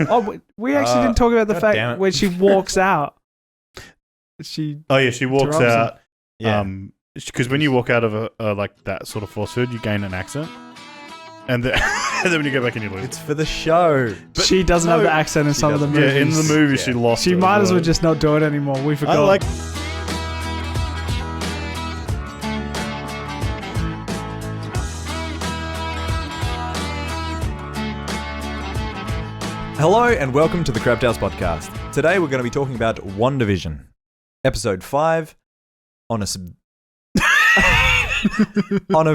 Oh, we actually didn't talk about the damn fact it. when she walks out. She walks interrupts out. him. Because when you walk out of a like that sort of force field, you gain an accent, and then, and then when you go back in, you lose. It's for the show. But she doesn't have the accent in some of the doesn't. movies. Yeah, in the movie she lost. She it might as well well. just not do it anymore. We forgot. I like. Hello and welcome to the CrabTales podcast. Today we're going to be talking about WandaVision, episode 5, on a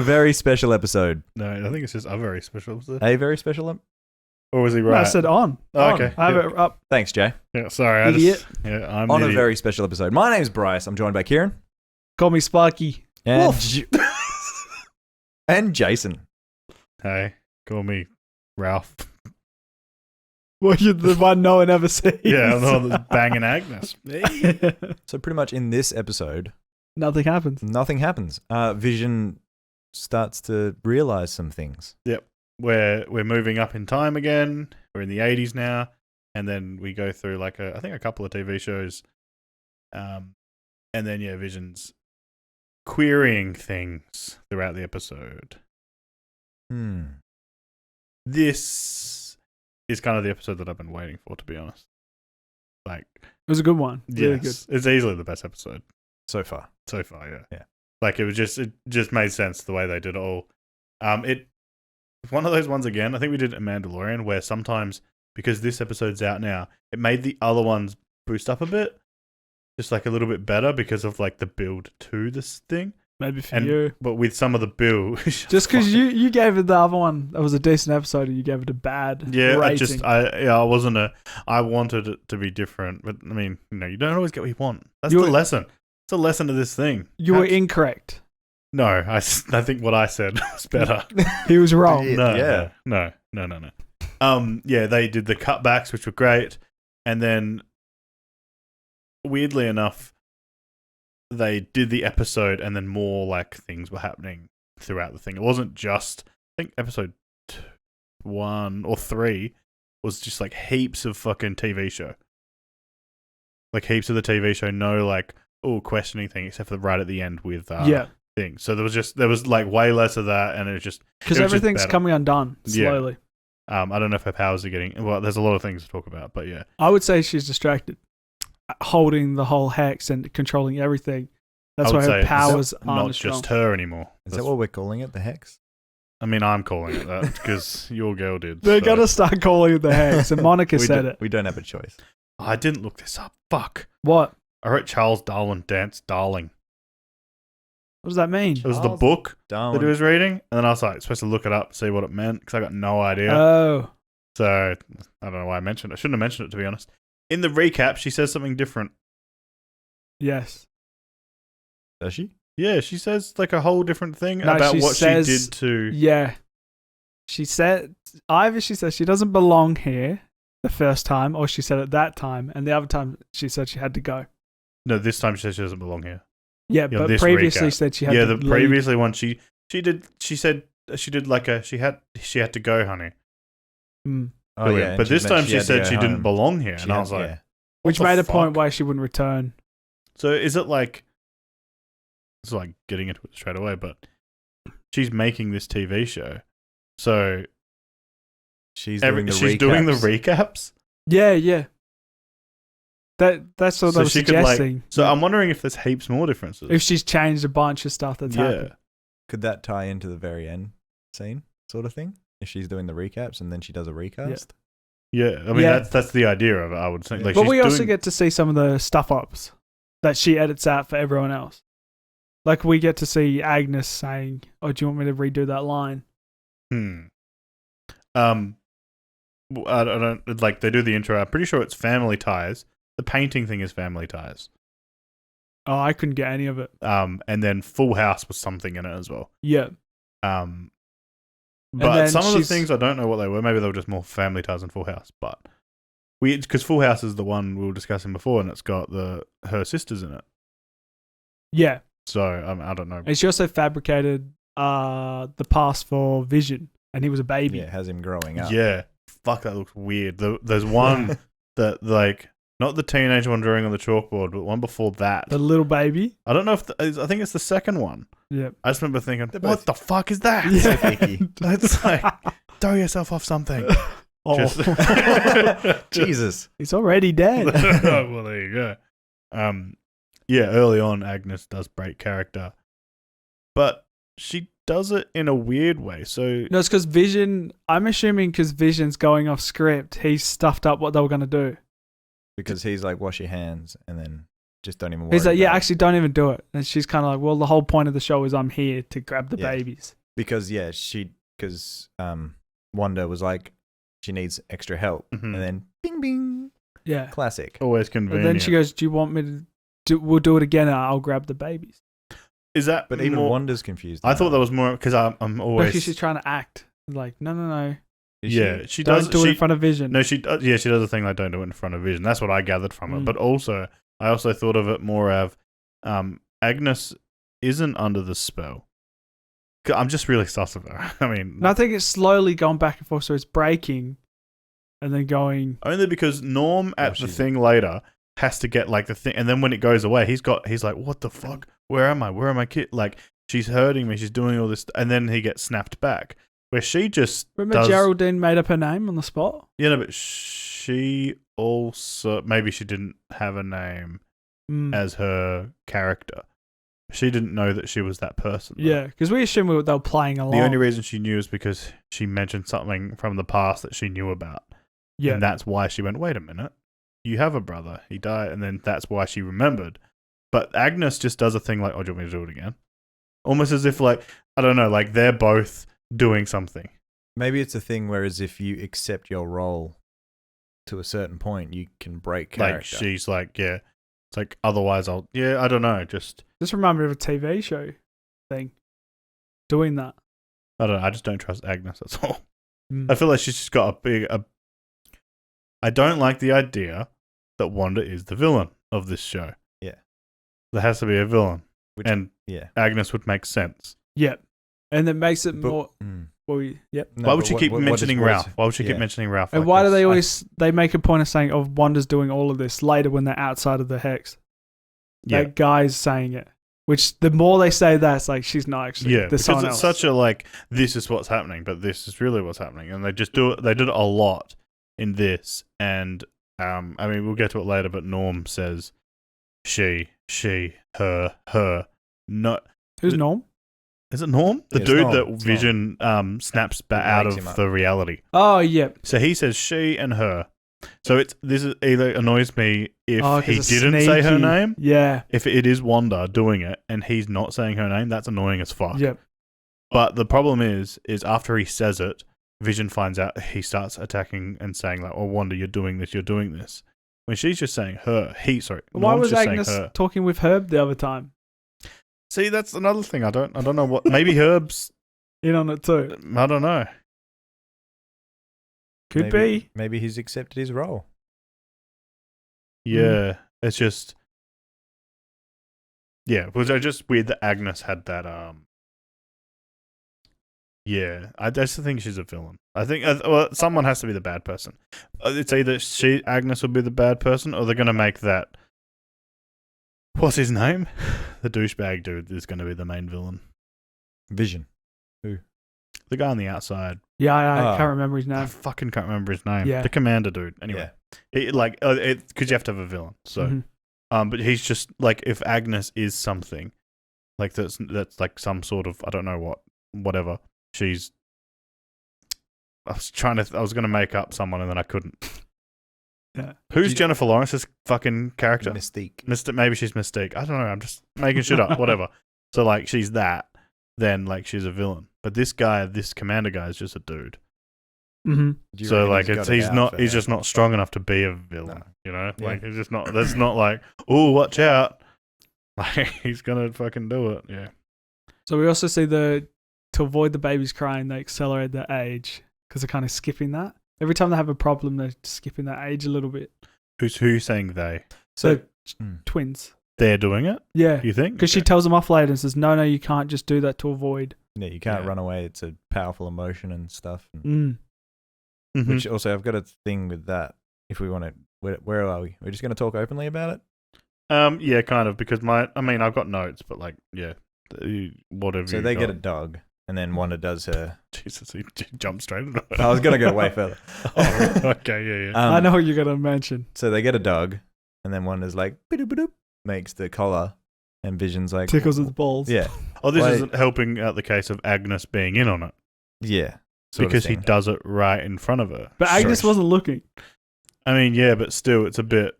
very special episode. No, I think it's just a very special episode. A very special. Or was he No, right? I said on. Oh, okay. I have it up. Thanks, Jay. Yeah, sorry. I Idiot. I'm On an a idiot. very special episode. My name's Bryce. I'm joined by Kieran Call me Sparky. and and Jason. Hey, call me Ralph. Well, you're the one no one ever sees. Yeah, I'm the one that's banging Agnes. So pretty much in this episode, Nothing happens. nothing happens. Vision starts to realize some things. We're moving up in time again. We're in the 80s now, and then we go through like I think a couple of TV shows, and then Vision's querying things throughout the episode. This is kind of the episode that I've been waiting for, to be honest. Like, It was a good one. Really good. yes, it's easily the best episode So far. so far. Yeah, Yeah. Like it just made sense the way they did it all. It's one of those ones again. I think we did a Mandalorian where sometimes because this episode's out now, it made the other ones boost up a bit, just like a little bit better because of like the build to this thing. Maybe for you. But with some of the build, Just because you gave it the other one that was a decent episode and you gave it a bad rating. I wanted it to be different, but I mean, you don't always get what you want. That's the lesson. It's a lesson of this thing. You were incorrect. No, I think what I said was better. He was wrong. Yeah. No. They did the cutbacks, which were great, and then weirdly enough, they did the episode, and then more like things were happening throughout the thing. It wasn't just, I think episode 1 or 3 was just like heaps of fucking TV show, like heaps of the TV show. No, like questioning thing, except for right at the end with thing. So there was like way less of that, and it was just because everything's coming undone slowly. I don't know if her powers are getting. Well, there's a lot of things to talk about, but yeah, I would say she's distracted, holding the whole hex and controlling everything. That's why her powers aren't not as strong. just her anymore. Is that what we're calling it? The Hex? I mean, I'm calling it that because your girl did. They're so. gonna start calling it the hex, and Monica said it. We don't have a choice. I didn't look this up. Fuck. What? I wrote Charles Darwin Dance Darling. What does that mean? It was the book Darwin. that he was reading, and then I was like supposed to look it up, see what it meant, because I got no idea. Oh, So I don't know why I mentioned it. I shouldn't have mentioned it, to be honest. In the recap, she says something different. yes. Does she? Yeah, she says like a whole different thing No, about she what says- she did to. Yeah. She said either she says she doesn't belong here the first time, or she said it that time, and the other time she said she had to go. No, this time she says she doesn't belong here. Yeah, Yeah, but this previously recap. said she had Yeah, to the leave. previously one she said she did like a she had to go, honey. Mm. Oh, Brilliant. yeah. But this time she had to said go she didn't home. belong here, and I had- was like, yeah. Which what the made a point fuck? why she wouldn't return. So is it like it's like getting into it straight away, but she's making this TV show, so She's doing the recaps. Yeah. That's what I was she could, like- suggesting. So I'm wondering if there's heaps more differences. If she's changed a bunch of stuff that's happened. Could that tie into the very end scene sort of thing? If she's doing the recaps and then she does a recast? Yeah. I mean Yeah. that's the idea of it. I would think. Like, But she's we also doing- get to see some of the stuff ups that she edits out for everyone else. Like we get to see Agnes saying, "Oh, do you want me to redo that line?" I don't like they do the intro. I'm pretty sure it's Family Ties. The painting thing is Family Ties. Oh, I couldn't get any of it. And then Full House was something in it as well. Yeah. But then some of the she's- things I don't know what they were. Maybe they were just more Family Ties than Full House. But because Full House is the one we were discussing before, and it's got her sisters in it. Yeah. So I don't know. And she also fabricated the past for Vision, and he was a baby. Yeah, it has him growing up. Yeah, fuck, that looks weird. There's one that like not the teenage one drawing on the chalkboard, but one before that. The little baby. I don't know if I think it's the second one. Yep. I just remember thinking, They're what both- the fuck is that? So picky. That's like throw yourself off something. Oh, Jesus. he's already dead. Well, there you go. Yeah, early on, Agnes does break character, but she does it in a weird way. So No, it's because Vision. I'm assuming because Vision's going off script, he stuffed up what they were going to do. Because he's like, wash your hands and then just don't even worry. He's like, yeah, about it. actually, don't even do it. And she's kind of like, well, the whole point of the show is I'm here to grab the Yeah. babies. Because, yeah, because Wanda was like, she needs extra help. Mhm. And then bing, bing. Yeah. Classic. always But convenient. then she goes, do you want me to do, we'll do it again and I'll grab the babies. Is that But even more? Wanda's confused. I thought now. that was more because I'm always. Because she's trying to act. Like, no. Is yeah, she Don't does. do it she, in front of Vision. No, she does. Yeah, she does a thing like don't do it in front of Vision. That's what I gathered from it. Mm. But also, I also thought of it more of Agnes isn't under the spell. 'Cause I'm just really sus of her. I mean, And I think it's slowly going back and forth. So it's breaking and then going. only because Norm at the she's- thing later has to get like the thing, and then when it goes away, he's like, what the fuck? Where am I? Where am I? Like she's hurting me. She's doing all this, and then he gets snapped back. Where she just Remember does, Geraldine made up her name on the spot? Yeah, no, but she also maybe she didn't have a name Mm. as her character. She didn't know that she was that person. though. Yeah, because we assumed they were playing along. The only reason she knew is because she mentioned something from the past that she knew about. yeah. And that's why she went, wait a minute, you have a brother. He died. And then that's why she remembered. But Agnes just does a thing like, oh, do you want me to do it again? Almost as if like, I don't know, like they're both doing something. Maybe it's a thing whereas if you accept your role to a certain point, you can break character. Like she's like, yeah. It's like, otherwise I don't know. Just, Just remind me of a TV show thing. Doing that. I don't know. I just don't trust Agnes. That's all. Mm. I feel like she's just got I don't like the idea that Wanda is the villain of this show. Yeah. There has to be a villain. Which- and yeah. Agnes would make sense. Yep. And it makes it But- more. Mm. Yep. No, Why would but she keep what mentioning does- Ralph? Why would she keep yeah. mentioning Ralph? And like why do this? they always they make a point of saying, "Oh, Wanda's doing all of this" later when they're outside of the hex? Yeah, That guy's saying it. Which the more they say that, it's like she's not actually. yeah, There's because someone it's else. such a like this is what's happening, but this is really what's happening, and they just do it. They did it a lot in this, and I mean we'll get to it later, but Norm says she, her. No, Who's Norm? is it Norm? The Yeah, it's dude Norm. that It's Vision snaps back It out wakes of him up. the reality. Oh, yep. So he says she and her. So this is either annoys me if Oh, 'cause he it's didn't say her sneaky. name. Yeah. If it is Wanda doing it and he's not saying her name, that's annoying as fuck. Yep. But the problem is after he says it, Vision finds out, he starts attacking and saying like, "Oh, Wanda, you're doing this. When she's just saying her, Why Norm's was just Agnes saying her. talking with Herb the other time? See, that's another thing. I don't know what. Maybe Herb's. In on it too. I don't know. Could be. Maybe he's accepted his role. Yeah, it's just. Yeah, it was just weird that Agnes had that. Yeah, I just think she's a villain. I think well, someone has to be the bad person. It's either Agnes will be the bad person, or they're gonna make that. What's his name? The douchebag dude is gonna be the main villain. Vision. The guy on the outside. Yeah, I Oh. can't remember his I name. fucking can't remember his name. Yeah. The commander dude. Anyway, because you have to have a villain. So, Mhm. but he's just like if Agnes is something, like that's like some sort of I don't know whatever. She's. I was gonna make up someone and then I couldn't. Yeah. Who's You- Jennifer Lawrence's fucking character? Mystique. Maybe she's Mystique. I don't know. I'm just making shit up. Whatever. So like she's that, then like she's a villain. But this commander guy is just a dude. Mm-hmm. Do you So reckon like got it's it he's out not for he's her? just not strong enough to be a villain. No. You know, Yeah. like it's just not. That's not like oh watch out. Like he's gonna fucking do it. Yeah. So we also see to avoid the babies crying, they accelerate their age because they're kind of skipping that. Every time they have a problem, they're skipping that age a little bit. Who's saying they? So Mm. twins. They're doing it. Yeah. You think? Because she tells them off later and says, no, you can't just do that to avoid. Yeah, you can't Yeah. run away. It's a powerful emotion and stuff. And Mm. Mhm. Which also, I've got a thing with that. If we want to, where are we? We're just going to talk openly about it. Yeah, kind of, because I've got notes, but like, yeah, whatever. So you they got. get a dog, and then Wanda does her. Jesus, he jumped straight into it. I was going to go way further. Oh, okay, yeah. I know what you're going to mention. So they get a dog, and then Wanda's like, "Bidoop-bidoop," makes the collar, and Vision's like, Tickles his balls. Yeah. Oh, this Wait. isn't helping out the case of Agnes being in on it, Yeah. sort of because he thing. does it right in front of her. But Agnes wasn't looking. I mean, yeah, but still, it's a bit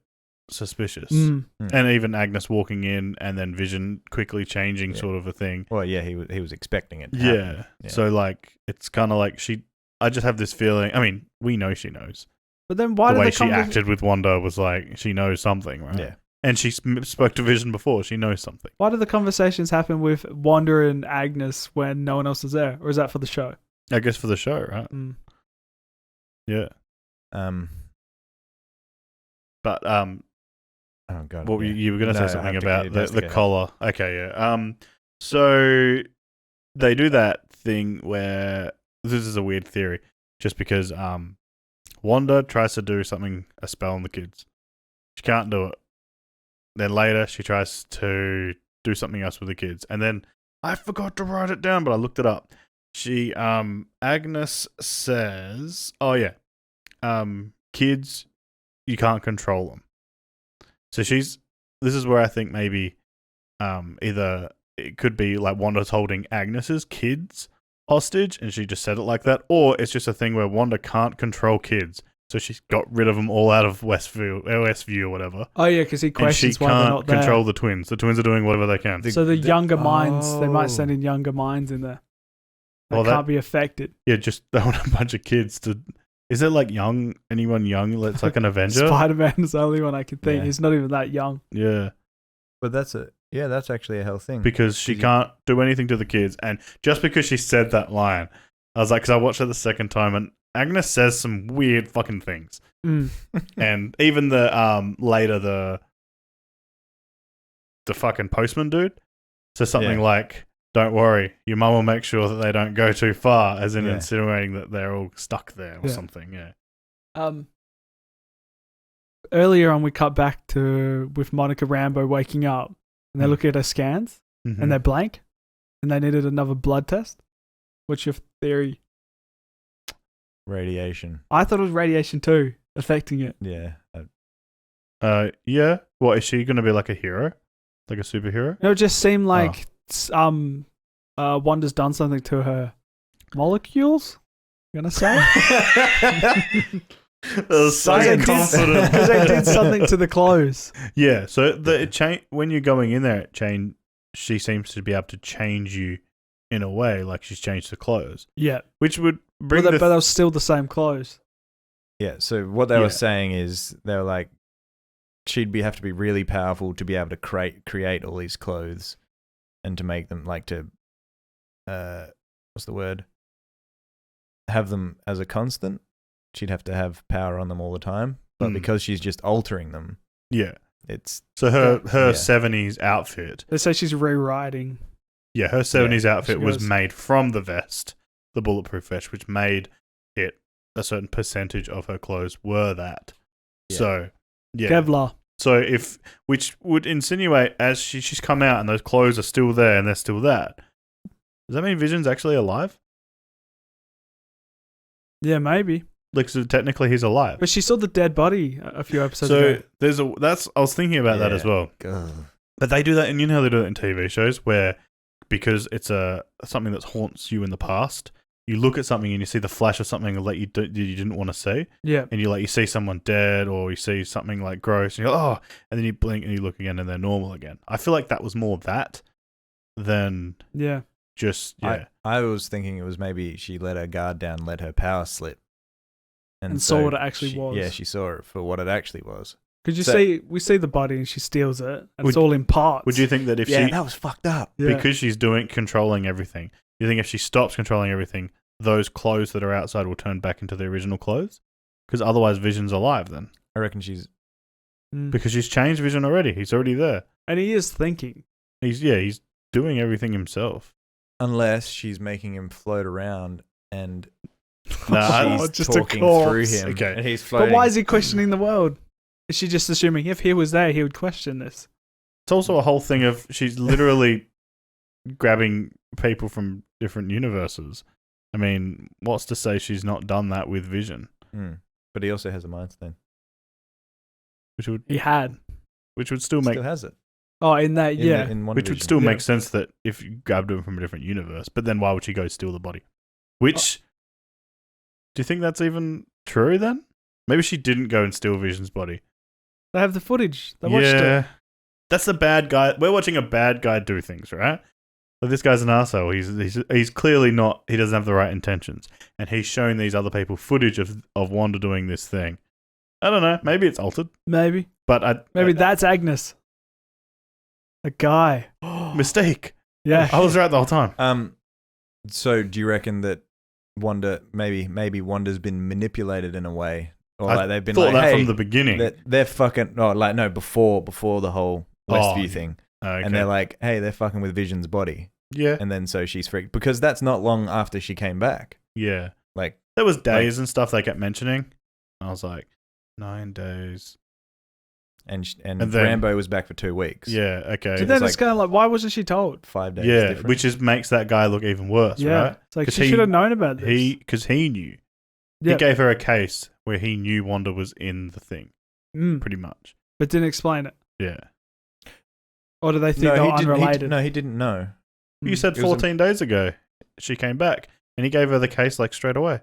suspicious. Mm. And even Agnes walking in and then Vision quickly changing, Yeah. sort of a thing. Well, yeah, he was expecting it to Yeah. happen. Yeah. So, like, it's kind of like I just have this feeling. I mean, we know she knows. But then why The did way the she acted with Wanda was like, she knows something, right? Yeah. And she spoke to Vision before. She knows something. Why did the conversations happen with Wanda and Agnes when no one else is there? Or is that for the show? I guess for the show, right? Mm. Yeah. But Oh god. what yeah. you were going to No, say I something have to about get- it has to the get out. collar. Okay, yeah. So they do that thing where this is a weird theory, just because Wanda tries to do a spell on the kids. She can't do it. Then later she tries to do something else with the kids, and then I forgot to write it down, but I looked it up. She Agnes says, "Oh yeah, kids, you can't control them." So this is where I think maybe either it could be like Wanda's holding Agnes's kids hostage and she just said it like that, or it's just a thing where Wanda can't control kids, so she's got rid of them all out of Westview or whatever. Oh, yeah, because he And she questions why they're can't not there. control the twins. The twins are doing whatever they can. So the younger minds, they might Oh. send in younger minds in there. That Well, that- can't be affected. Yeah, just they want a bunch of kids to. Is it like anyone young that's like an Avenger? Spider-Man is the only one I can think. Yeah. He's not even that young. Yeah. But that's actually a hell thing. Because she Did you- can't do anything to the kids. And just because she said that line, I was like, because I watched it the second time, and Agnes says some weird fucking things. Mm. And even the later the fucking postman dude says something Yeah. like, "Don't worry, your mum will make sure that they don't go too far," as in Yeah. insinuating that they're all stuck there or Yeah. something. Yeah. Earlier on, we cut back to with Monica Rambeau waking up, and they Mm. look at her scans, Mhm. and they're blank, and they needed another blood test. What's your theory? Radiation. I thought it was radiation too affecting it. Yeah. Yeah. What, is she going to be like a hero? Like a superhero? It just seemed like Wanda's done something to her molecules. You gonna say? Scientist. Because they did something to the clothes. Yeah, so when you're going in there, she seems to be able to change you in a way, like she's changed the clothes, Yeah, which would but bring they were still the same clothes. Yeah. So what they were Yeah. saying is they were like, have to be really powerful to be able to create all these clothes, and to make them like to, what's the word? Have them as a constant. She'd have to have power on them all the time, but because she's just altering them, yeah. it's So her Yeah. 70s outfit, They say she's rewriting. yeah, her 70s outfit She was goes- made from the vest, the bulletproof vest, which made it a certain percentage of her clothes were that. Yeah. So yeah, Kevlar. so which would insinuate as she's come out and those clothes are still there and they're still that. Does that mean Vision's actually alive? Yeah, maybe. Like, so technically he's alive. But she saw the dead body a few episodes So ago. I was thinking about that Yeah. as well. ugh. But they do that, and you know how they do it in TV shows, where because it's something that haunts you in the past, you look at something and you see the flash of something that you didn't want to see, Yeah. and you see someone dead or you see something like gross, and you're like, oh, and then you blink and you look again and they're normal again. I feel like that was more that than Yeah. just I was thinking it was maybe she let her guard down, let her power slip, And saw what it actually was. Yeah, she saw it for what it actually was. Because So- we see the body and she steals it, and Would- it's all in parts. Would you think that if Yeah, she that was fucked up. Yeah. because she's controlling everything, you think if she stops controlling everything, those clothes that are outside will turn back into the original clothes? Because otherwise, Vision's alive then. I reckon she's Mm. Because she's changed Vision already. He's already there. And he is thinking. He's doing everything himself. unless she's making him float around and Nah, She's just a talking through corpse. him, Okay. and he's floating. But why is he questioning the world? Is she just assuming if he was there, he would question this? It's also a whole thing of she's literally grabbing people from different universes. I mean, what's to say she's not done that with Vision? But he also has a mind stone. Which would still make Still has it. Oh, in that, yeah. In WandaVision. which would still make sense that if you grabbed him from a different universe, but then why would she go steal the body? Which do you think that's even true then? Maybe she didn't go and steal Vision's body. They have the footage. They watched it. That's the bad guy. We're watching a bad guy do things, right? Like this guy's an arsehole. He's clearly not. He doesn't have the right intentions, and he's showing these other people footage of Wanda doing this thing. I don't know. Maybe it's altered, Maybe. but Maybe that's Agnes. A guy. mistake. Yeah. I was right the whole time. So do you reckon that Wanda maybe Wanda's been manipulated in a way, or like they've been thought like, that hey, from the beginning. they're fucking. Oh, like no, before the whole Westview thing, Okay. and they're like, hey, they're fucking with Vision's body, yeah, and then so she's freaked because that's not long after she came back. yeah. Like There was days and stuff they kept mentioning. I was like, 9 days. and then- Rambo was back for 2 weeks. Yeah, okay. So then it's it's kind of like, why wasn't she told? 5 days. Yeah, difference. which makes that guy look even worse, Yeah. right? It's like 'Cause she should have known about this. Because he knew. Yeah. He gave her a case where he knew Wanda was in the thing, Mm, pretty much. but didn't explain it. Yeah. Or do they think they're unrelated? he didn't know. You said It was 14 days ago she came back, and he gave her the case like straight away.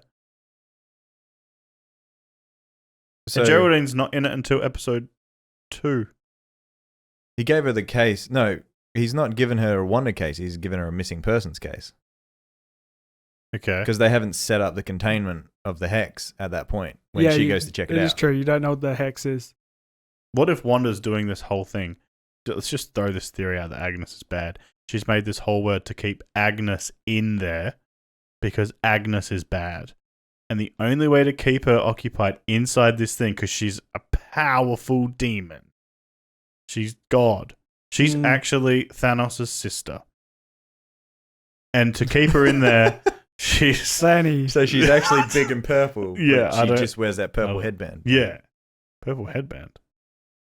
So And Geraldine's not in it until episode 2. he gave her the case. No, he's not given her a Wanda case. He's given her a missing persons case Okay. because they haven't set up the containment of the hex at that point when she goes to check it out. It is true. You don't know what the hex is. What if Wanda's doing this whole thing? Let's just throw this theory out that Agnes is bad. She's made this whole word to keep Agnes in there because Agnes is bad. And the only way to keep her occupied inside this thing, because she's a powerful demon. She's God. She's actually Thanos' sister. And to keep her in there, she's... Fanny. So she's actually big and purple. but Yeah, she just wears that purple headband. Yeah. Purple headband.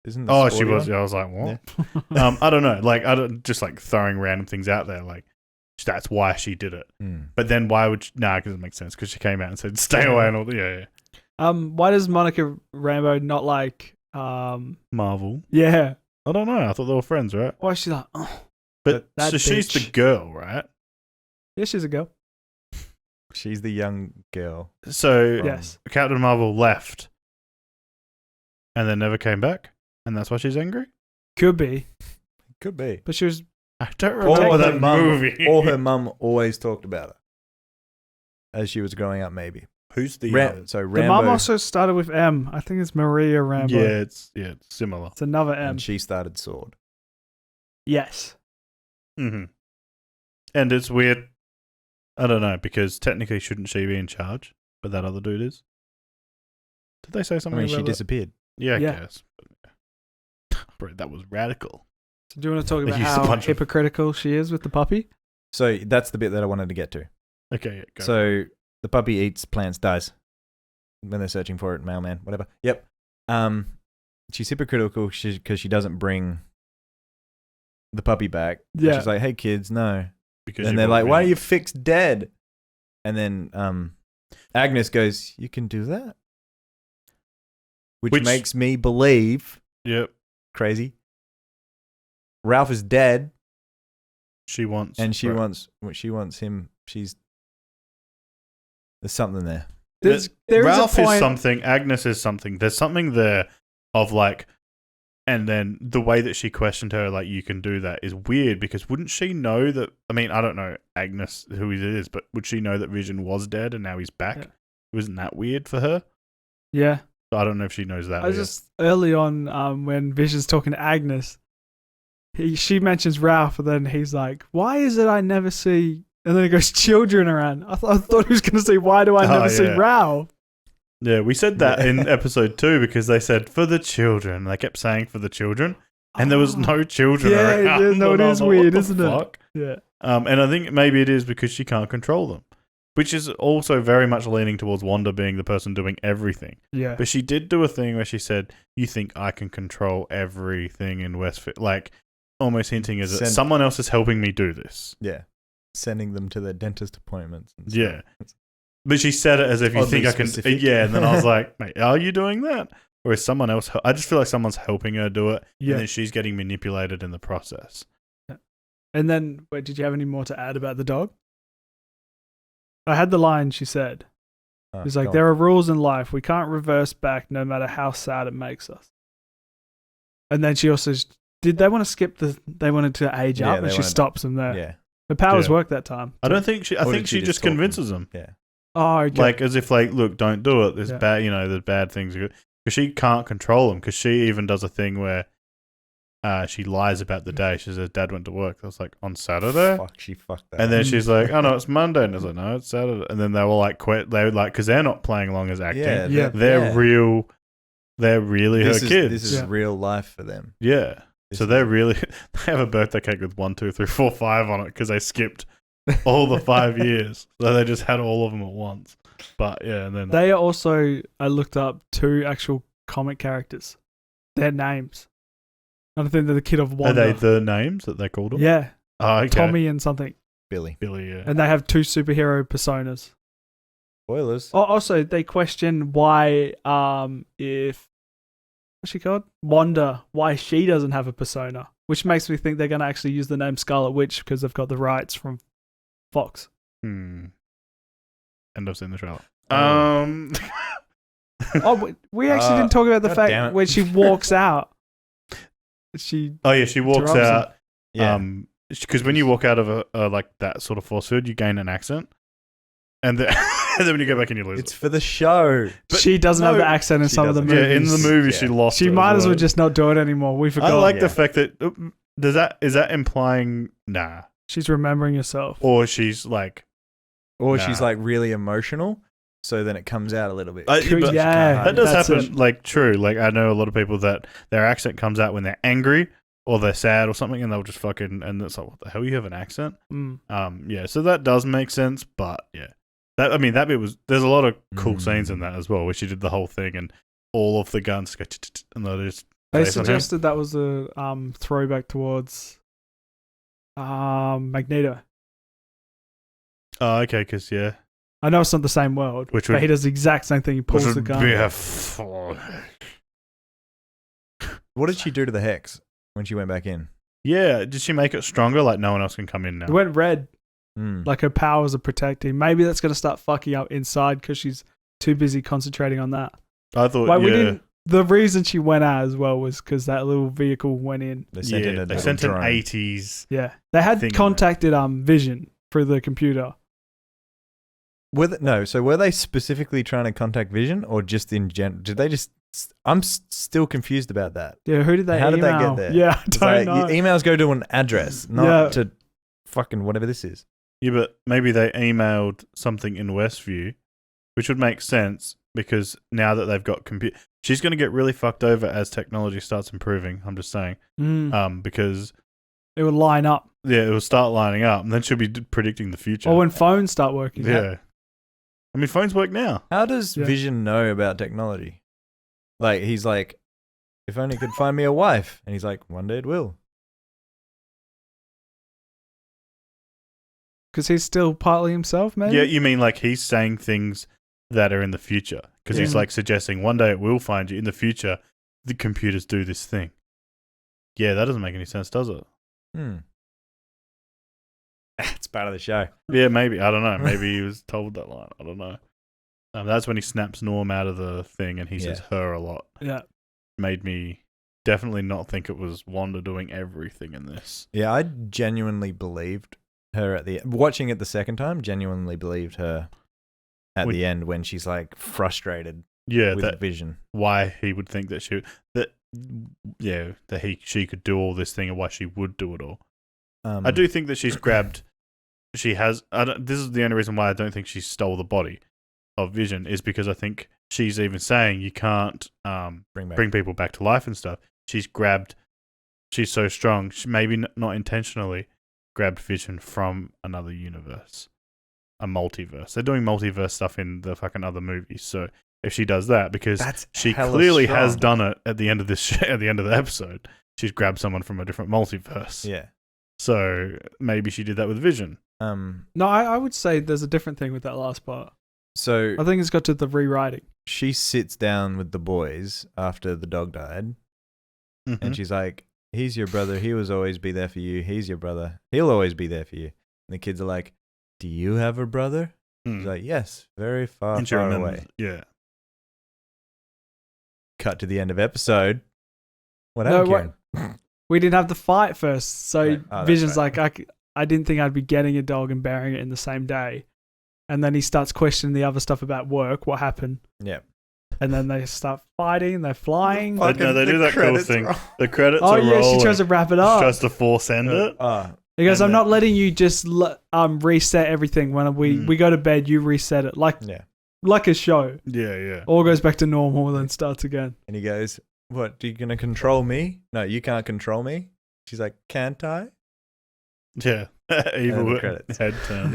Isn't Oh, this she audio? was. I was like, what? I don't know. Like, just like throwing random things out there. Like, that's why she did it. But then why would she? Nah, because it makes sense. Because she came out and said, "Stay away," and all the yeah. Why does Monica Rambeau not like Marvel. Yeah. I don't know. I thought they were friends, right? Why is she like, oh, But that so she's the bitch. girl, right? yeah, she's a girl. She's the young girl. So Yes. Captain Marvel left, and then never came back, and that's why she's angry. Could be. Could be. But she was I don't Or remember her that mum. movie. Or her mum always talked about her as she was growing up. Maybe. Who's the? So the Rambo, mum also started with M. I think it's Maria Rambeau. yeah, it's similar. It's another M. and she started Sword. Yes. Mm-hmm. And it's weird. I don't know, because technically shouldn't she be in charge? But that other dude is. Did they say I something mean, she about that? disappeared. Yeah, I Yeah. guess. Bro, that was radical. So do you want to talk They about used a how bunch of- hypocritical she is with the puppy? So that's the bit that I wanted to get to. Okay, yeah, go. So the puppy eats plants, dies when they're searching for it. Mailman, whatever. Yep. She's hypocritical because she doesn't bring the puppy back. Yeah. She's like, "Hey kids, no." because And you they're brought like, "Why me are you fixed dead?" And then Agnes goes, "You can do that," which makes me believe Yep. crazy. Ralph is dead, She wants. and she Right. wants him. There's something there. There Ralph is a point. is something. Agnes is something. There's something there of like, and then the way that she questioned her, like, you can do that, is weird because wouldn't she know that? I mean, I don't know Agnes who it is, but would she know that Vision was dead and now he's back? Yeah. Wasn't that weird for her? Yeah. So I don't know if she knows that. I was either. just early on when Vision's talking to Agnes, she mentions Ralph, and then he's like, "Why is it I never see?" And then he goes, "Children around." I thought he was going to say, "Why do I never see yeah. Ralph?" Yeah, we said that in episode 2 because they said for the children. They kept saying for the children, and there was no children Yeah, around. yeah, no, it And I was is like, weird, what the isn't it? fuck? Yeah. And I think maybe it is because she can't control them. which is also very much leaning towards Wanda being the person doing everything. Yeah. But she did do a thing where she said, "You think I can control everything in Westfield?" Like, almost hinting as someone else is helping me do this. Yeah. Sending them to their dentist appointments. And stuff. Yeah. But she said it as if you think I can. Specific. Yeah, and then I was like, "Mate, are you doing that, or is someone else?" I just feel like someone's helping her do it, Yeah. and then she's getting manipulated in the process. And then, wait, did you have any more to add about the dog? I had the line she said. It's like, there are rules in life. We can't reverse back no matter how sad it makes us. And then she also, did they want to skip they wanted to age up, and she stops them there. Yeah. The powers work that time. I don't think I think she just convinces them. Yeah. Oh, okay. Like, as if, like, look, don't do it. There's bad, there's bad things. Because she can't control them. Because she even does a thing where she lies about the day. She says, Dad went to work. I was like, on Saturday? She fucked that. And then she's like, oh, no, it's Monday. And I was like, no, it's Saturday. And then they were like, quit. They were like, because they're not playing along as acting. Yeah. They're real. They're really her kids. This is real life for them. Yeah. So they're really, they have a birthday cake with 1, 2, 3, 4, 5 on it because they skipped all the 5 years. So they just had all of them at once. But yeah, and then they are also, I looked up 2 actual comic characters. Their names. I don't think they're the kid of Wanda. Are they the names that they called them? Yeah. Oh, okay. Tommy and something. Billy, yeah. And they have 2 superhero personas. Spoilers. Oh, also, they question why, if what's she called? Wanda, why she doesn't have a persona, which makes me think they're going to actually use the name Scarlet Witch because they've got the rights from Fox. End of seeing the trailer. Oh, we actually didn't talk about the fact when she walks out. She walks out. Yeah. Because when you walk out of a like that sort of force field, you gain an accent, and then, and then when you go back in, you lose it's for the show. But she doesn't have the accent in some of the movies. Yeah, in the movie, she lost. She might as well just not do it anymore. We forgot. I like the fact that is that implying she's remembering herself, or she's like, she's like really emotional. So then it comes out a little bit. That does happen. Like, true. Like, I know a lot of people that their accent comes out when they're angry or they're sad or something, and they'll just fucking, and it's like, what the hell, you have an accent? Yeah. So that does make sense, but yeah, that bit was. There's a lot of cool scenes in that as well, where she did the whole thing and all of the guns go, and they just. They suggested that was a throwback towards Magneto. Oh, okay, because yeah. I know it's not the same world, but he does the exact same thing. He pulls the gun. What did she do to the hex when she went back in? Yeah, did she make it stronger? Like no one else can come in now. It went red. Like her powers are protecting. Maybe that's going to start fucking up inside because she's too busy concentrating on that. I thought. We didn't. The reason she went out as well was because that little vehicle went in. They sent an 80s. Yeah, they had contacted Vision through the computer. So were they specifically trying to contact Vision, or just in general? Did they just? I'm still confused about that. Yeah, who did they? How did they get there? Yeah, I don't know. Emails go to an address, not to fucking whatever this is. Yeah, but maybe they emailed something in Westview, which would make sense because now that they've got she's going to get really fucked over as technology starts improving. I'm just saying, because it will line up. Yeah, it will start lining up, and then she'll be predicting the future. Or when phones start working. Yeah. I mean, phones work now. How does Vision know about technology? Like, he's like, if only could find me a wife. And he's like, one day it will. Because he's still partly himself, maybe? Yeah, you mean like he's saying things that are in the future. Because he's like suggesting one day it will find you. In the future, the computers do this thing. Yeah, that doesn't make any sense, does it? It's part of the show. Yeah, maybe. I don't know. Maybe he was told that line. I don't know. That's when he snaps Norm out of the thing and he says her a lot. Yeah. Made me definitely not think it was Wanda doing everything in this. Yeah, I genuinely believed her watching it the second time, genuinely believed her at the end when she's like frustrated with Vision. Why he would think that she could do all this thing and why she would do it all. I do think that she's grabbed. She has. This is the only reason why I don't think she stole the body of Vision is because I think she's even saying you can't bring people back to life and stuff. She's grabbed. She's so strong. She maybe not intentionally grabbed Vision from another universe. a multiverse. They're doing multiverse stuff in the fucking other movies. So if she does that, because she clearly has done it at the end of this at the end of the episode, she's grabbed someone from a different multiverse. Yeah. So maybe she did that with Vision. No, I would say there's a different thing with that last part. So I think it's got to the rewriting. she sits down with the boys after the dog died, Mm-hmm. and she's like, "He's your brother. He will always be there for you. He's your brother. He'll always be there for you." And the kids are like, "Do you have a brother?" She's like, "Yes, very far, And she far remembers- away." Yeah. Cut to the end of episode. What No, happened, Kieran? We didn't have the fight first, so Right. Oh, that's Vision's right. like, I didn't think I'd be getting a dog and burying it in the same day. And then he starts questioning the other stuff about work, what happened. Yeah. And then they start fighting, they're flying. Fuck. No, they do that cool thing. The credits Oh are yeah, rolling. she tries to wrap it She up. tries to force end it. He goes, and I'm then- not letting you just reset everything. When we go to bed, you reset it. Like a show. Yeah. All goes back to normal, then starts again. And he goes, "What, are you going to control me? No, you can't control me." She's like, "Can't I?" Yeah. Evil the credits. head turn.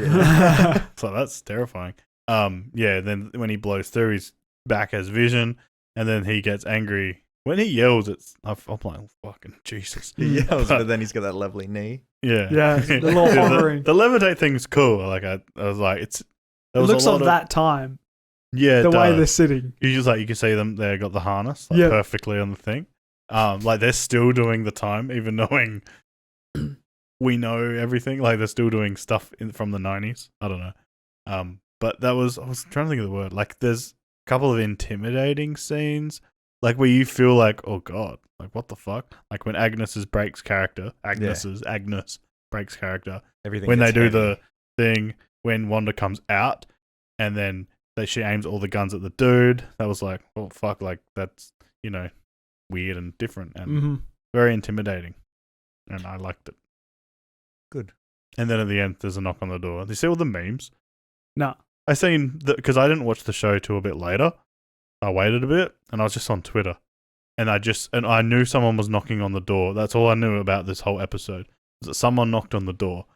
So that's terrifying. Yeah, then when he blows through, he's back as Vision, and then he gets angry. When he yells, I'm like, oh, fucking Jesus. He yells, but then he's got that lovely knee. Yeah. Yeah, the little hovering. The levitate thing's cool. Like I was like, It looks of that time. Yeah, The it way does. they're sitting. You just like you can see them. They got the harness like, Yeah. perfectly on the thing. Like they're still doing the time, even knowing we know everything. Like they're still doing stuff from the 90s. I don't know. But I was trying to think of the word. Like there's a couple of intimidating scenes, like where you feel like, oh god, like what the fuck? Like when Agnes breaks character. Agnes breaks character. Everything When they gets do heavy. the thing when Wanda comes out, and then she aims all the guns at the dude. That was like, oh fuck, like that's weird and different and very intimidating, and I liked it. Good. And then at the end, there's a knock on the door. Do you see all the memes? No. I seen because I didn't watch the show till a bit later. I waited a bit, and I was just on Twitter, and I knew someone was knocking on the door. That's all I knew about this whole episode, was that someone knocked on the door,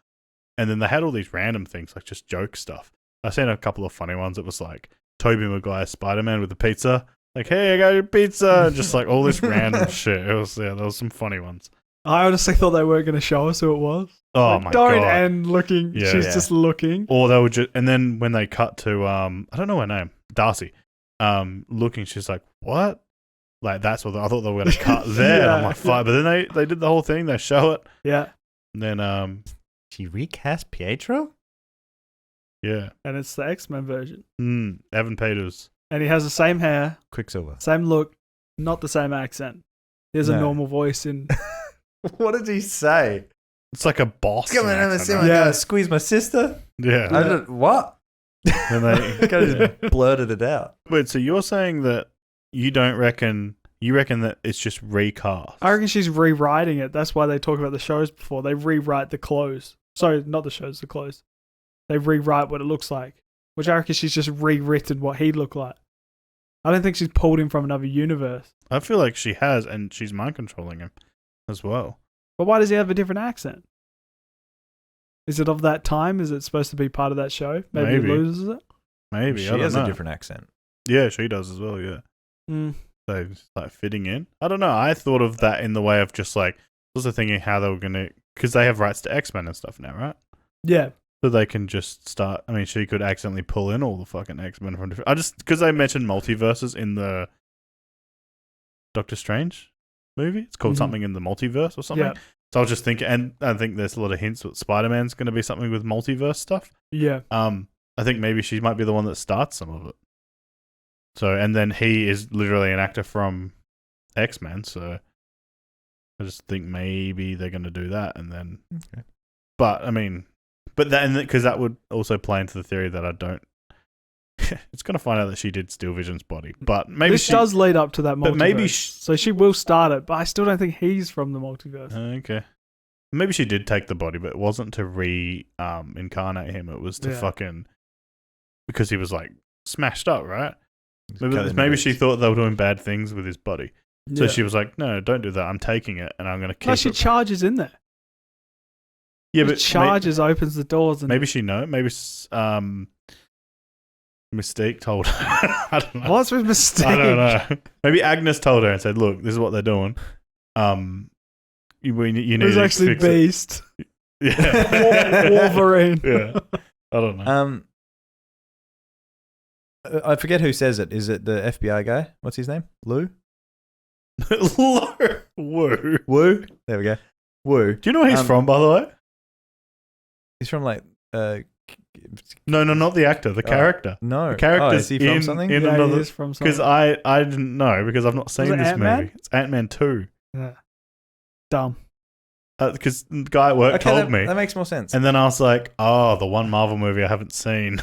and then they had all these random things like just joke stuff. I seen a couple of funny ones. It was like Tobey Maguire's Spider-Man with the pizza. Like, hey, I got your pizza. And just like all this random shit. It was, there was some funny ones. I honestly thought they weren't going to show us who it was. Oh like, my don't god. end looking. Yeah. She's just looking. Or they would just, and then when they cut to, I don't know her name, Darcy, looking, she's like, what? Like, that's what I thought they were going to cut there. And I'm like, fuck. But then they did the whole thing. They show it. Yeah. And then, She recast Pietro? yeah. And it's the X-Men version. Evan Peters. And he has the same hair, Quicksilver. same look, not the same accent. He has a No. normal voice in... What did he say? It's like a boss. Come on, have a accent, see right? my Yeah. guy squeeze my sister? Yeah. I don't, what? And they, Kind of just blurted it out. wait, so you're saying that you reckon that it's just recast? I reckon she's rewriting it. That's why they talk about the shows before. They rewrite the clothes. Sorry, not the shows, the clothes. They rewrite what it looks like. Which I reckon she's just rewritten what he'd look like. I don't think she's pulled him from another universe. I feel like she has, and she's mind controlling him as well. But why does he have a different accent? Is it of that time? Is it supposed to be part of that show? Maybe Maybe. he loses it? Maybe. She I don't has know. a different accent. Yeah, she does as well, yeah. Mm. So it's like fitting in. I don't know. I thought of that in the way of just like, also thinking how they were going to, because they have rights to X-Men and stuff now, right? Yeah. So they can just start, I mean, she could accidentally pull in all the fucking X-Men from different, because they mentioned multiverses in the Doctor Strange movie. It's called Mhm. something in the multiverse or something. Yeah. So I was just thinking, and I think there's a lot of hints that Spider-Man's going to be something with multiverse stuff. Yeah. I think maybe she might be the one that starts some of it. So, and then he is literally an actor from X-Men, so I just think maybe they're going to do that, and then. Okay. But I mean, because that would also play into the theory that I don't. It's going to find out that she did steal Vision's body, but maybe This does lead up to that multiverse. But maybe so she will start it, but I still don't think he's from the multiverse. Okay. Maybe she did take the body, but it wasn't to incarnate him. It was to fucking because he was like smashed up, right? Maybe she thought they were doing bad things with his body, so she was like, "No, don't do that. I'm taking it, and I'm going to keep No, she it." charges in there. Yeah, He but charges, opens the doors, and maybe she know. Maybe Mystique told her. I don't know. what's with Mystique? I don't know. Maybe Agnes told her and said, "Look, this is what they're doing. You need It was to actually fix it." Beast. Yeah. Wolverine. Yeah. I don't know. I forget who says it. Is it the FBI guy? What's his name? Lou? Woo. Woo? There we go. Woo. Do you know where he's from, by the way? He's from like No, not the actor. The character. No. The character's is he from something? in Yeah, another. he is from something. Because I didn't know because I've not seen it this Ant-Man? movie. It's Ant-Man 2. Yeah. Dumb. Because the guy at work told me. That makes more sense. And then I was like, oh, the one Marvel movie I haven't seen.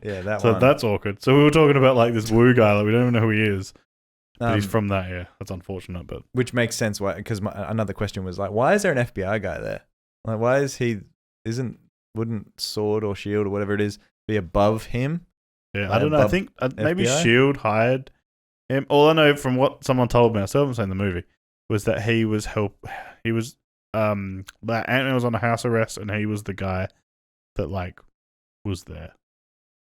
Yeah, that so one. that's awkward. So we were talking about like this Woo guy. Like, we don't even know who he is. But he's Um, from that, yeah. That's unfortunate, but which makes sense. Why? Because another question was like, why is there an FBI guy there? Like, why is he? Wouldn't Sword or Shield or whatever it is be above him? yeah, I Like don't know. I above think maybe FBI? Shield hired him. All I know from what someone told me, I still haven't seen the movie, was that he was that Ant-Man was on a house arrest and he was the guy that like was there.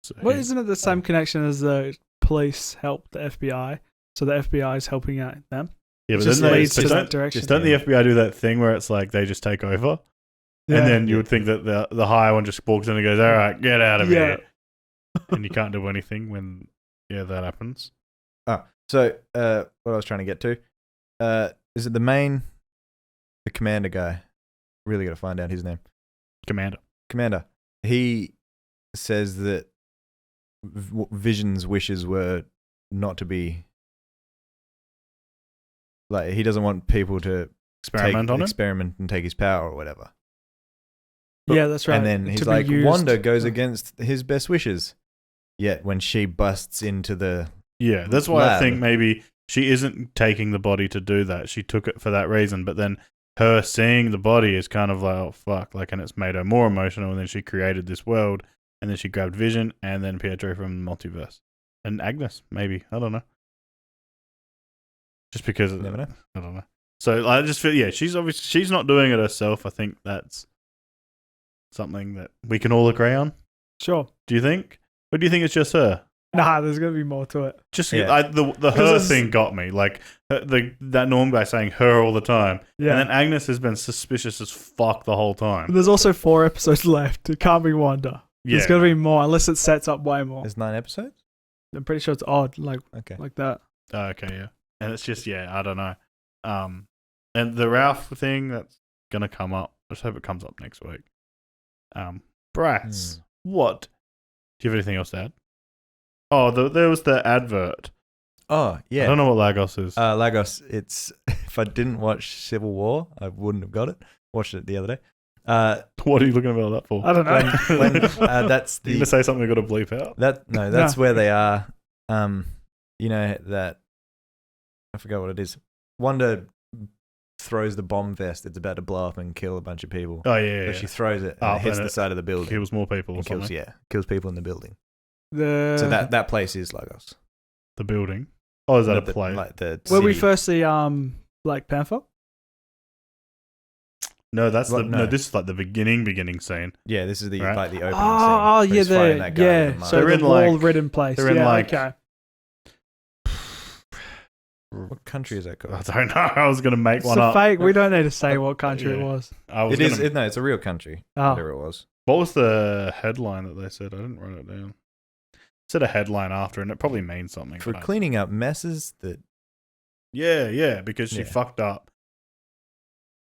So Well, isn't it the same connection as the police help the FBI? So the FBI is helping out them. yeah, but Just then leads to that don't direction. the FBI do that thing where it's like they just take over? Yeah. And then you would think that the higher one just walks in and goes, all right, get out of Yeah. here. And you can't do anything when that happens. So, what I was trying to get to, is it the commander guy? Really got to find out his name. Commander. He says that Vision's wishes were not to be. Like, he doesn't want people to experiment and take his power or whatever. Yeah, that's right. And then To he's be like, used. Wanda goes against his best wishes. Yet when she busts into the Yeah, that's why I lab. think maybe she isn't taking the body to do that. She took it for that reason, but then her seeing the body is kind of like, oh, fuck, like, and it's made her more emotional, and then she created this world, and then she grabbed Vision, and then Pietro from the multiverse. And Agnes, maybe. I don't know. Just because, Never know. I don't know. So I just feel, yeah, she's not doing it herself. I think that's something that we can all agree on. Sure. Do you think? Or do you think it's just her? Nah, there's going to be more to it. Just Yeah. the her thing got me. Like that Norm guy saying her all the time, Yeah. and then Agnes has been suspicious as fuck the whole time. There's also 4 episodes left. It can't be Wanda. Yeah, There's going to be more unless it sets up way more. There's 9 episodes? I'm pretty sure it's odd, like Okay. that. oh, okay, yeah, and it's just I don't know. And the Ralph thing that's gonna come up. Let's hope it comes up next week. Brats, what? Do you have anything else to add? Oh, there was the advert. Oh, yeah. I don't know what Lagos is. Lagos, it's if I didn't watch Civil War, I wouldn't have got it. Watched it the other day. What are you looking about that for? I don't know. When that's You the gonna say something I got to bleep out? that's where they are. You know that I forgot what it is. Wanda throws the bomb vest. It's about to blow up and kill a bunch of people. Oh yeah, So she throws it and it hits the side of the building. kills more people or and something. kills people in the building. The So that place is Lagos. The building. Oh, is that a The- place? Like the where we city. first see Black Panther. No, that's What? No. This is like the beginning scene. Yeah, this is the Right. like the opening Oh, scene. yeah, He's fighting that guy with the so They're the in, like- wall-ridden place. they're in, Yeah, like- okay. What country is that I called? don't know. I was gonna make It's one a up. fake. We don't need to say what country it Yeah. was. I was It is. gonna- No, it's a real country. Oh. Whatever it was. What was the headline that they said? I didn't write it down. It said a headline after, and it probably means something. For but I- cleaning up messes that Yeah, because she Yeah. fucked up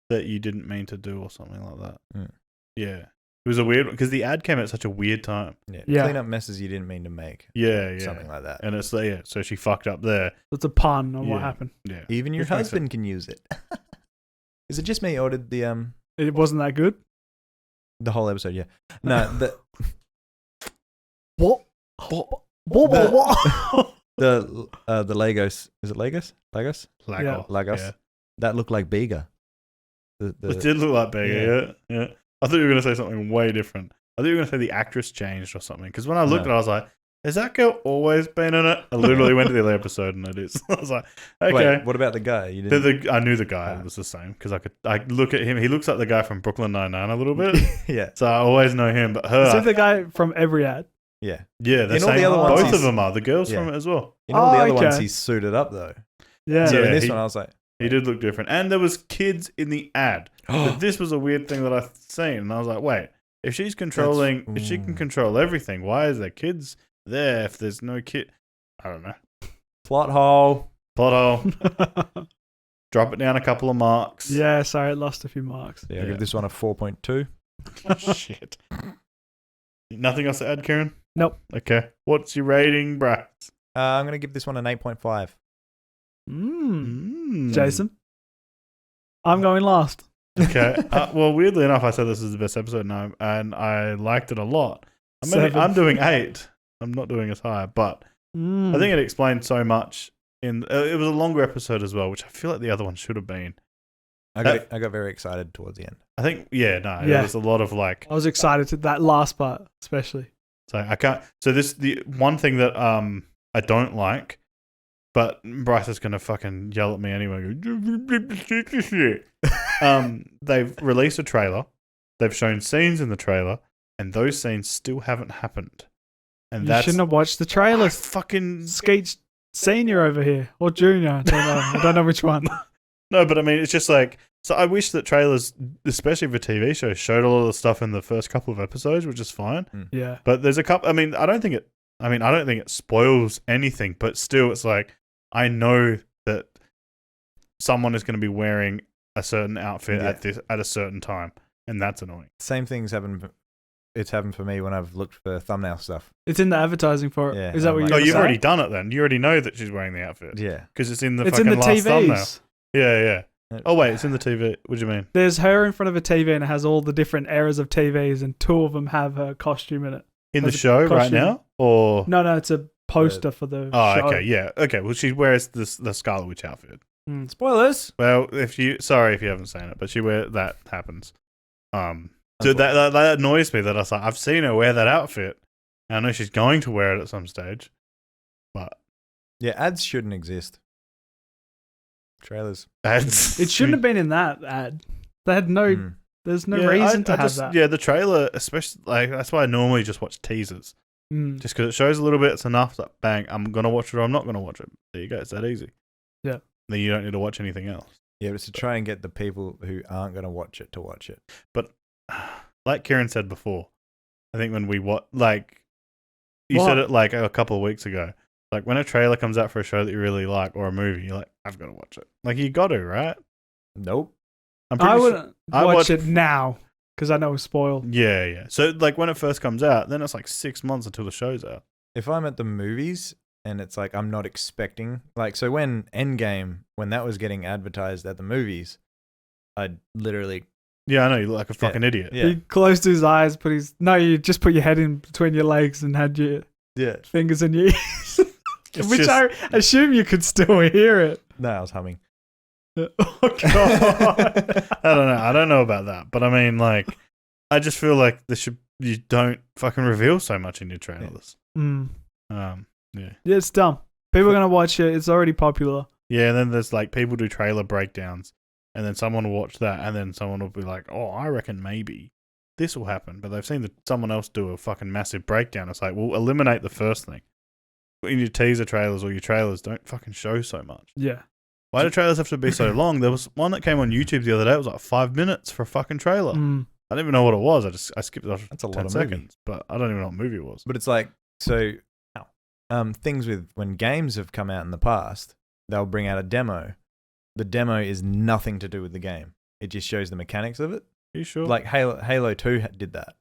that you didn't mean to do or something like that. Mm. Yeah. It was a weird because the ad came at such a weird time. Yeah. clean up messes you didn't mean to make. Yeah. Something like that. And it's so she fucked up there. It's a pun on what Yeah. happened. Yeah. Even your Which makes husband can use it. Is it just me or did the It wasn't that good. whole episode? Yeah. No, What? the Lagos. Is it Lagos? Lagos. Lagos. Lagos. Yeah. That looked like Bega. It did look like Bega, yeah. I thought you were going to say something way different. I thought you were going to say the actress changed or something. Because when I looked No. at it, I was like, has that girl always been in it? I literally went to the other episode and it is. I was like, okay. Wait, what about the guy? You didn't... I knew the guy was the same because I look at him. He looks like the guy from Brooklyn Nine-Nine a little bit. Yeah. So I always know him. But her, Is it the guy from every ad? Yeah. yeah, the In all same. the other ones, both of he's- them are the girls Yeah. from it as well. In all the Oh, other ones, okay. he's suited up though. Yeah. So Yeah, in this he- one, I was like, He did look different, and there was kids in the ad. But this was a weird thing that I've seen, and I was like, wait, if she's controlling, if she can control everything, why is there kids there if there's no kid? I don't know. plot hole. Plot hole. Drop it down a couple of marks. Yeah, sorry, it lost a few marks. Yeah, I'll Yeah. give this one a 4.2. Shit. Nothing else to add, Kieran? Nope. Okay. What's your rating, Brad? I'm going to give this one an 8.5. Jason? I'm going last. Okay. Well, weirdly enough, I said this is the best episode now, and I liked it a lot. Seven. I'm doing 8. I'm not doing as high, but I think it explained so much. It was a longer episode as well, which I feel like the other one should have been. I got very excited towards the end. I think, yeah, Yeah. it was a lot of like. I was excited to that last part, especially. So I can't. So the one thing that I don't like, but Bryce is gonna fucking yell at me anyway. They've released a trailer. They've shown scenes in the trailer, and those scenes still haven't happened. And You that's shouldn't have watched the trailer. fucking Skeet Senior over here. Or Junior. I don't know which one. no. But I mean, it's just like. So I wish that trailers, especially for TV shows, showed a lot of the stuff in the first couple of episodes, which is fine. Yeah. But there's a couple. I mean, I don't think it spoils anything. But still, it's like I know that someone is going to be wearing a certain outfit at a certain time, and that's annoying. Same things happen. It's happened for me when I've looked for thumbnail stuff. It's in the advertising for it. Yeah, Is that I'm what like- you're Oh, you've saying? already done it then. You already know that she's wearing the outfit. Yeah. Because it's in the It's fucking in the last thumbnail. TVs. Yeah. Oh wait, it's in the TV. What do you mean? There's her in front of a TV and it has all the different eras of TVs, and 2 of them have her costume in it. In the Has a show right costume. now, or No, it's a poster for the oh, show. okay, yeah, okay. Well, she wears the Scarlet Witch outfit. Spoilers. Well, sorry if you haven't seen it, but that happens. So that annoys me that I was like, I've seen her wear that outfit, and I know she's going to wear it at some stage, but Yeah, ads shouldn't exist. Trailers. It shouldn't have been in that ad. They had no. Mm. There's no reason to have that. Yeah, the trailer, especially like that's why I normally just watch teasers, just because it shows a little bit. It's enough. It's like, bang, I'm gonna watch it or I'm not gonna watch it. There you go. It's that easy. Yeah. Then you don't need to watch anything else. Yeah, but it's to try and get the people who aren't going to watch it to watch it. But like Kieran said before, I think when we you What? said it like a couple of weeks ago. Like when a trailer comes out for a show that you really like or a movie, you're like, I've got to watch it. Like you got to, right? Nope. I'm pretty I sure- wouldn't I watch watch- it now because I know it's spoiled. Yeah. So like when it first comes out, then it's like 6 months until the show's out. If I'm at the movies and it's like I'm not expecting, like, so when Endgame, when that was getting advertised at the movies, I'd literally, Yeah, I know you look like a fucking idiot. yeah, He closed his eyes, you just put your head in between your legs and had your yeah. fingers in your ears. It's Which just- I assume you could still hear it. No, I was humming. Oh, God. I don't know about that, but I mean, like, I just feel like you don't fucking reveal so much in your trailers. Mm. Yeah, Yeah, it's dumb. People are going to watch it. It's already popular. yeah. And then there's like people do trailer breakdowns, and then someone will watch that, and then someone will be like, "Oh, I reckon maybe this will happen," but they've seen someone else do a fucking massive breakdown. It's like, well, eliminate the first thing. In your teaser trailers or your trailers, don't fucking show so much. Yeah. Why do trailers have to be so long? There was one that came on YouTube the other day. It was like 5 minutes for a fucking trailer. Mm. I didn't even know what it was. I skipped it off. That's a lot 10 of movie. seconds, but I don't even know what movie it was. But it's like, so things with when games have come out in the past, they'll bring out a demo. The demo is nothing to do with the game. It just shows the mechanics of it. Are you sure? Like Halo 2 did that.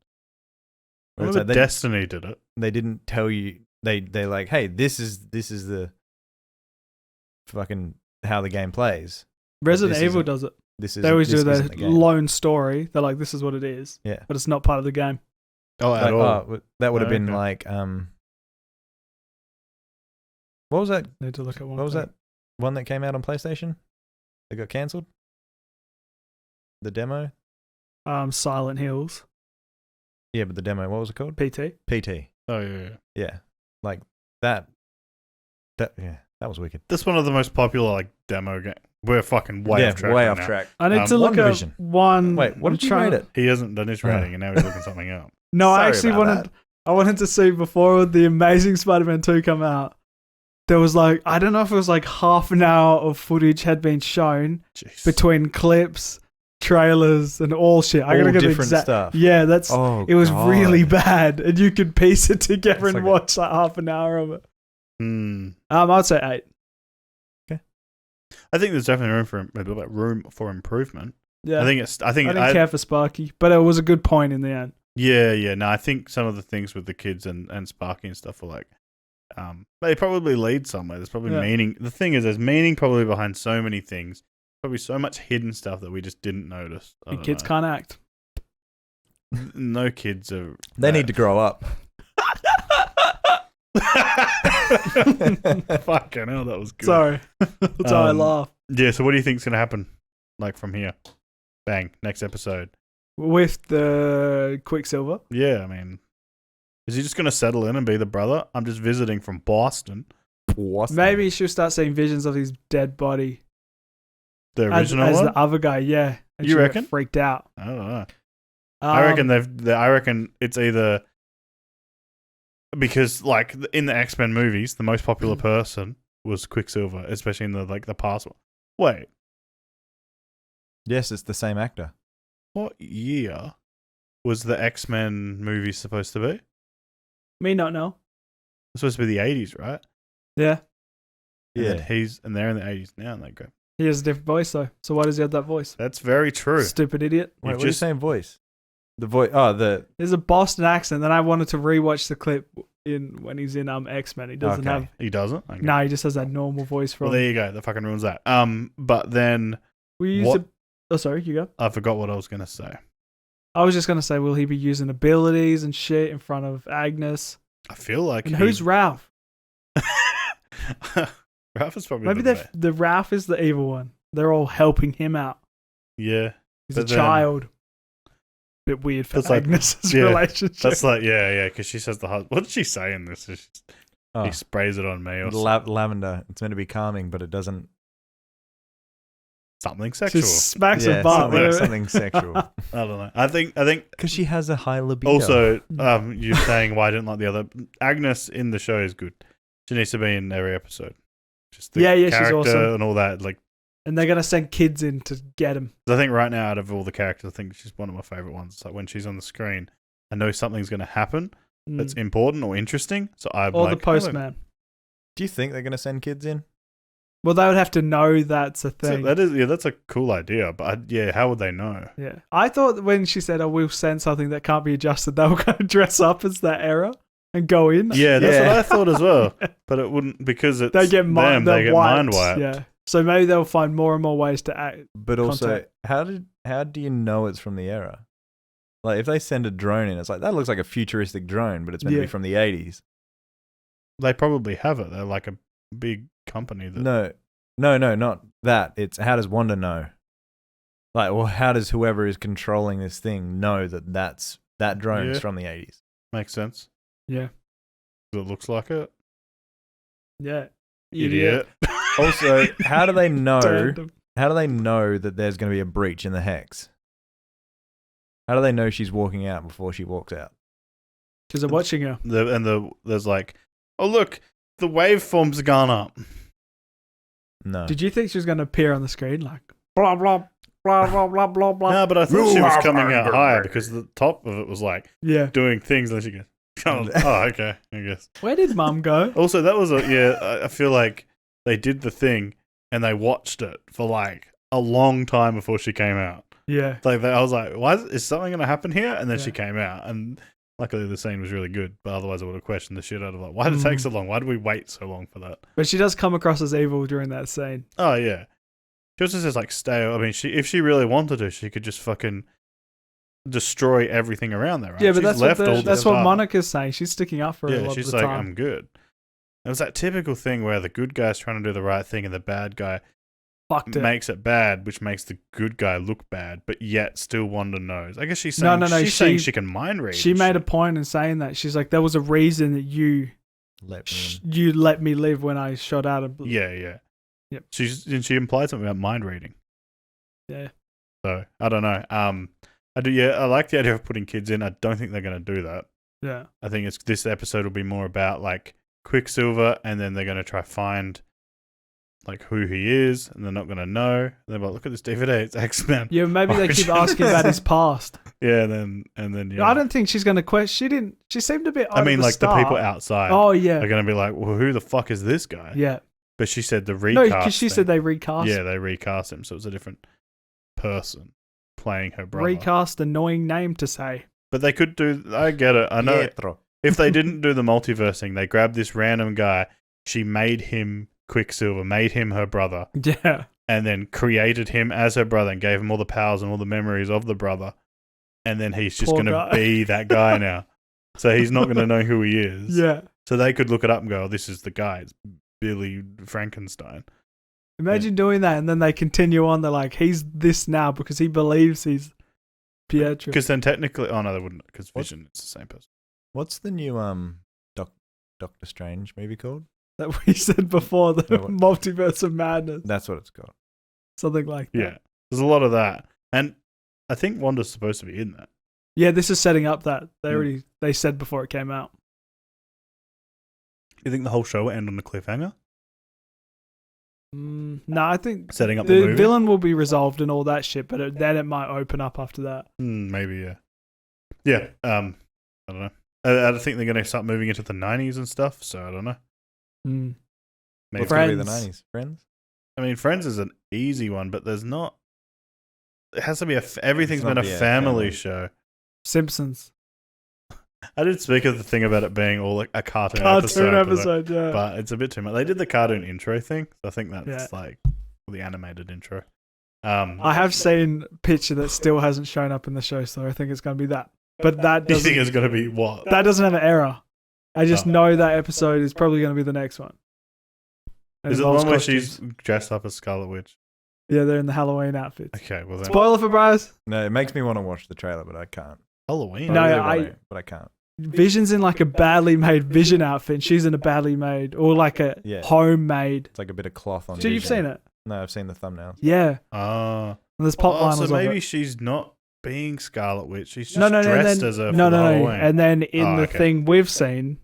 Where it's Remember like Destiny did it. they didn't tell you. They're like, hey, this is the fucking how the game plays. Resident this Evil isn't- does it. This is They always do the their lone story. They're like, this is what it is. Yeah. But it's not part of the game. Oh, at Like, all. that would have been Okay. like what was that? Need to look at one. What was thing. that one that came out on PlayStation? That got cancelled? The demo? Silent Hills. Yeah, but the demo, what was it called? PT. PT. Oh, yeah. Yeah. like that that was wicked. That's one of the most popular like demo game. We're fucking way off track. Way right off now. track. I need to look WandaVision. at one. Wait, what I'm did you trying- rate it? He hasn't done his rating, and now he's looking something up. No, I Sorry actually about I wanted to see before the Amazing Spider-Man 2 come out. There was like, I don't know if it was like half an hour of footage had been shown Jeez. between clips, trailers, and all shit. I All gotta get the different exact stuff. Yeah, that's. Oh, It was God. really bad, and you could piece it together It's and like watch like half an hour of it. Hmm. I'd say 8. I think there's definitely room for improvement. Yeah, I think I didn't care for Sparky, but it was a good point in the end. Yeah. No, I think some of the things with the kids and Sparky and stuff were like, they probably lead somewhere. There's probably meaning. The thing is, there's meaning probably behind so many things. Probably so much hidden stuff that we just didn't notice. I And don't kids know. can't act. No kids are. They need to grow up. Fucking hell, that was good. Sorry, that's how I laugh. Yeah, so what do you think's gonna happen, like from here? Bang, next episode. With the Quicksilver. Yeah, I mean, is he just gonna settle in and be the brother? I'm just visiting from Boston. Maybe she'll start seeing visions of his dead body The as original one. the other guy. Yeah, and You she'll get reckon? freaked out. I don't know. I reckon I reckon it's either because like in the X-Men movies, the most popular person was Quicksilver, especially in the past one. Wait, Yes, it's the same actor. what year was the X-Men movie supposed to be? Me not know. It's supposed to be the 80s, right? Yeah, And Yeah. then and they're in the 80s now, and they go. he has a different voice though. So why does he have that voice? That's very true. Stupid idiot. Wait, You what are you just- saying? Voice. The voice. Oh, the. There's a Boston accent. Then I wanted to rewatch the clip when he's in X-Men. He doesn't Okay. have. He doesn't. Okay. No, he just has that normal voice from. Well, there you go. That fucking ruins that. But then we used what- to. Oh, sorry, you go. I forgot what I was gonna say. I was just gonna say, will he be using abilities and shit in front of Agnes? I feel like And who's Ralph? Ralph is probably Maybe the Ralph is the evil one. They're all helping him out. yeah. He's But a then- child. Bit weird for That's like- Agnes's yeah, relationship. That's like yeah, because she says what did she say in this? Oh, He sprays it on me or lavender. It's meant to be calming, but it doesn't. something sexual. Just smacks Yeah, a butt. something, whatever. something sexual. I don't know. I think Because she has a high libido. also you're saying why I didn't like the other Agnes in the show is good. She needs to be in every episode. Just the Yeah, she's character awesome. and all that. Like And they're gonna send kids in to get him. I think right now out of all the characters, I think she's one of my favorite ones. It's like when she's on the screen, I know something's going to happen that's important or interesting. So I'm Or like, the postman. Do you think they're going to send kids in? Well, they would have to know that's a So thing. that's a cool idea, but how would they know? Yeah, I thought when she said, "Oh, we'll send something that can't be adjusted," they were going to dress up as that era and go in. Yeah, that's Yeah. what I thought as well. But it wouldn't because it's They get them, mind. they get mind wiped. Yeah, so maybe they'll find more and more ways to act. But also, Contact. how do you know it's from the era? Like, if they send a drone in, it's like, that looks like a futuristic drone, but it's meant to Yeah. be from the 80s. They probably have it. They're like a big company. That, No, not that. It's how does Wanda know? Like, well, how does whoever is controlling this thing know that that drone is Yeah. from the 80s? makes sense. Yeah, It looks like it. yeah, Idiot. Also, how do they know? Random. How do they know that there's going to be a breach in the hex? How do they know she's walking out before she walks out? Because they're watching her. There's like, oh look, the waveform's gone up. No. Did you think she was going to appear on the screen like blah blah blah blah blah blah blah? No, but I thought she was coming out higher because the top of it was like Yeah. doing things. And then she goes, oh, okay, I guess. Where did Mum go? Also, that was I feel like they did the thing and they watched it for like a long time before she came out. Yeah. Like I was like, why is something going to happen here? And then she Yeah. came out, and luckily the scene was really good. But otherwise, I would have questioned the shit out of like, why did it take so long? Why did we wait so long for that? But she does come across as evil during that scene. Oh yeah, she also says like, stay. I mean, if she really wanted to, she could just fucking destroy everything around there. Right? Yeah, but She's that's all that's the what stuff. Monica's saying. She's sticking up for her a Yeah, lot she's of the like, time. I'm good. It was that typical thing where the good guy's trying to do the right thing and the bad guy Fucked it. makes it bad, which makes the good guy look bad, but yet still Wanda knows. I guess she's No, saying no, she's saying she can mind read. She and made a shit. point in saying that. She's like, there was a reason that you Let me in. You let me live when I shot out of. Yeah. Yep. She implied something about mind reading. Yeah. So I don't know. I do. Yeah, I like the idea of putting kids in. I don't think they're going to do that. Yeah. I think this episode will be more about like Quicksilver, and then they're going to try find like who he is, and they're not going to know. They're like, look at this DVD, it's X-Men. Yeah, maybe they keep asking about his past. Yeah, and then yeah. I don't think she's going to question. She seemed a bit. I mean, like start. the people outside. Oh yeah. Are going to be like, well, who the fuck is this guy? Yeah. But she said the recast. No, because she said they recast. Yeah, they recast him, so it's a different person playing her brother. Recast, annoying name to say. But they could do. I get it. I know. Pietro. If they didn't do the multiverse thing, they grabbed this random guy. She made him Quicksilver, made him her brother, Yeah. and then created him as her brother and gave him all the powers and all the memories of the brother. And then he's just Poor going to guy. be that guy now. So he's not going to know who he is. Yeah. So they could look it up and go, oh, this is the guy. It's Billy Frankenstein. Imagine doing that, and then they continue on. They're like, he's this now because he believes he's Pietro. Because then technically... Oh, no, they wouldn't. Because Vision is the same person. What's the new Doctor Strange movie called? That we said before, the No, what? multiverse of madness. That's what it's called. Something like that. Yeah. There's a lot of that. And I think Wanda's supposed to be in that. Yeah, this is setting up that. They said before it came out. You think the whole show will end on a cliffhanger? No, I think Setting up the the movie? villain will be resolved and all that shit, but then it might open up after that. Maybe, yeah. Yeah, I don't know. I think they're going to start moving into the 90s and stuff, so I don't know. Mm. Maybe. What's going to be the Friends. 90s? Friends? I mean, Friends is an easy one, but there's not... It has to be everything's It's not been a be a family family. show. Simpsons. I did speak of the thing about it being all like a cartoon episode, yeah. but it's a bit too much. They did the cartoon intro thing, so I think that's Yeah. like the animated intro. I have seen a picture that still hasn't shown up in the show, so I think it's going to be that. But that You think doesn't. it's going to be what? That doesn't have an error. I just Oh. know that episode is probably going to be the next one. And Is it the involves one where costumes. she's dressed up as Scarlet Witch? Yeah, they're in the Halloween outfits. Okay, well then. Spoiler for Bryce. No, it makes me want to watch the trailer, but I can't. Halloween? No, I really I- want to, but I can't. Vision's in like a badly made Vision outfit. And she's in a badly made, or like a Yeah. homemade. It's like a bit of cloth on. So you've Vision. seen it? No, I've seen the thumbnails. Yeah. Ah. And there's pop Oh, vinyls so of maybe it. she's not being Scarlet Witch. She's just No, dressed and then, as a no. Halloween. And then in Oh, the okay. thing we've seen,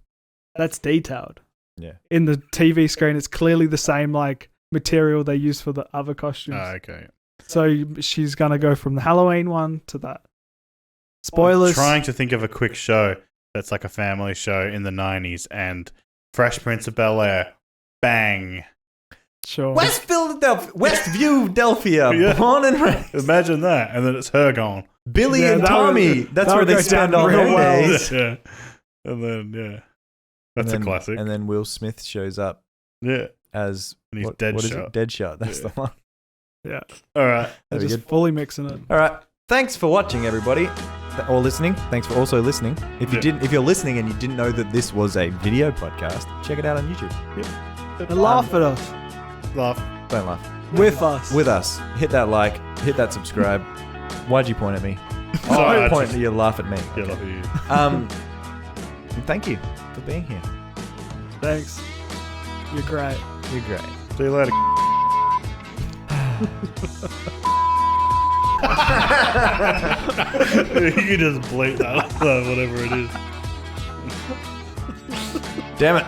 that's detailed. Yeah. In the TV screen, it's clearly the same like material they use for the other costumes. Oh, okay. So she's gonna go from the Halloween one to that. Spoilers. Trying to think of a quick show that's like a family show in the 90s and Fresh Prince of Bel-Air. Bang. Sure. West View, Delphia, Yeah. born and raised. Imagine that. And then it's her gone. Billy Yeah, and that Tommy. would- That's that where would they go spend down all real their well. days. Yeah. And then, yeah. That's And a then- classic. And then Will Smith shows up Yeah. as And he's what is Deadshot. it? Deadshot. That's Yeah. the one. Yeah. All right. They're That'd be just good. fully mixing it. All right. Thanks for watching, everybody, or listening. Thanks for also listening. If you Yeah. if you're listening and you didn't know that this was a video podcast, check it out on YouTube. And laugh at us. Laugh. Don't laugh. With us. With us. Hit that like. Hit that subscribe. Why'd you point at me? Sorry, I I point. just- You laugh at me. Yeah, Okay. love you. And thank you for being here. Thanks. You're great. You're great. See you later. You can just bleep that, whatever it is. Damn it.